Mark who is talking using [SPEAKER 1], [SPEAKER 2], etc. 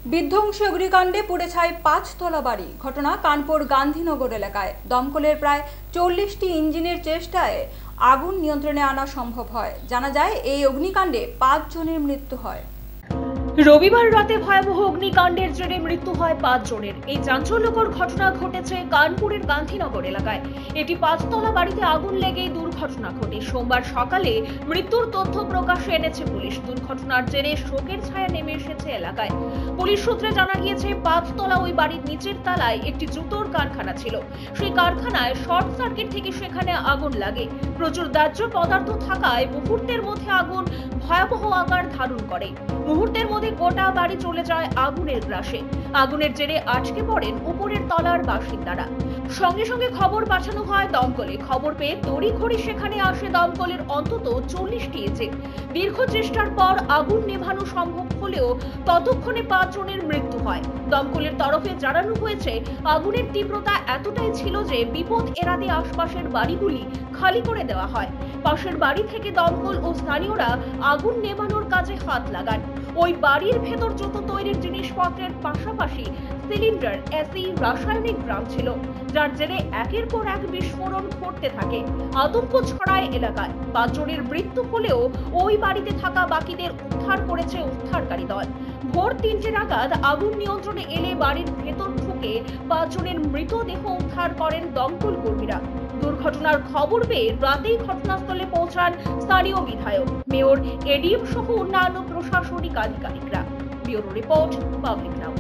[SPEAKER 1] বিধ্বংসী অগ্নিকাণ্ডে পুড়ে ছাই ৫ তলা বাড়ি। ঘটনা কানপুর গান্ধীনগর এলাকায়। দমকলের প্রায় ৪০টি ইঞ্জিনের চেষ্টায় আগুন নিয়ন্ত্রণে আনা সম্ভব হয়। জানা যায়, এই অগ্নিকাণ্ডে ৫ জনের মৃত্যু হয়।
[SPEAKER 2] রবিবার রাতে ভয়াবহ অগ্নিকাণ্ডের জেরে মৃত্যু হয় ৫ জনের। এই চাঞ্চল্যকর ঘটনা ঘটেছে কানপুরের গান্ধীনগর এলাকায়। এটি ৫ তলা বাড়িতে আগুন লেগে দুর্ঘটনা ঘটে। সোমবার সকালে মৃত্যুর তথ্য প্রকাশ্যে এনেছে পুলিশ। দুর্ঘটনার জেরে শোকের ছায়া নেমে এসেছে এলাকায়। পুলিশ সূত্রে জানা গিয়েছে, ৫ তলা ওই বাড়ির নিচের তলায় একটি জুতোর কারখানা ছিল। সেই কারখানায় শর্ট সার্কিট থেকে সেখানে আগুন লাগে। প্রচুর দাহ্য পদার্থ থাকায় মুহূর্তের মধ্যে আগুন ভয়াবহ আকার ধারণ করে। মুহূর্তের মধ্যে গোটা বাড়ি চলে যায় আগুনের গ্রাসে। আগুনের জেরে আটকে পড়েন উপরের তলার বাসিন্দারা। সঙ্গে সঙ্গে খবর পাঠানো হয় দমকলে। খবর পেয়ে তড়িঘড়ি সেখানে আসে দমকলের অন্তত ৪০টি ইঞ্জিন। দীর্ঘ চেষ্টার পর আগুন নেভানো সম্ভব হলেও ততক্ষণে ৫ জনের মৃত্যু হয়। দমকলের তরফে জানানো হয়েছে, আগুনের তীব্রতা এতটাই ছিল যে বিপদ এড়াতে আশপাশের বাড়িগুলি খালি করে দেওয়া হয়। পাশের বাড়ি থেকে দমকল ও স্থানীয়রা আগুন নেভানোর কাজে হাত লাগান। ওই বাড়ির ভেতর জুতো তৈরির জিনিসপত্রের পাশাপাশি সিলিন্ডার, এসি, রাসায়নিক ড্রাম ছিল, যার জেরে একের পর এক বিস্ফোরণ ঘটতে থাকে। আতঙ্ক ছড়ায় এলাকায়। ৫ জনের মৃত্যু হলেও ওই বাড়িতে থাকা বাকিদের উদ্ধার করেছে উদ্ধারকারী দল। ভোর ৩টে নাগাদ আগুন নিয়ন্ত্রণে এলে বাড়ির ভেতর ঢুকে ৫ জনের মৃতদেহ উদ্ধার করেন দমকল কর্মীরা। দুর্ঘটনার খবর পেয়ে রাতেই ঘটনাস্থলে পৌঁছান স্থানীয় বিধায়ক, মেয়র, এডিএম সহ অন্যান্য প্রশাসনিক আধিকারিকরা। ব্যুরো রিপোর্ট, পাবলিক নাও।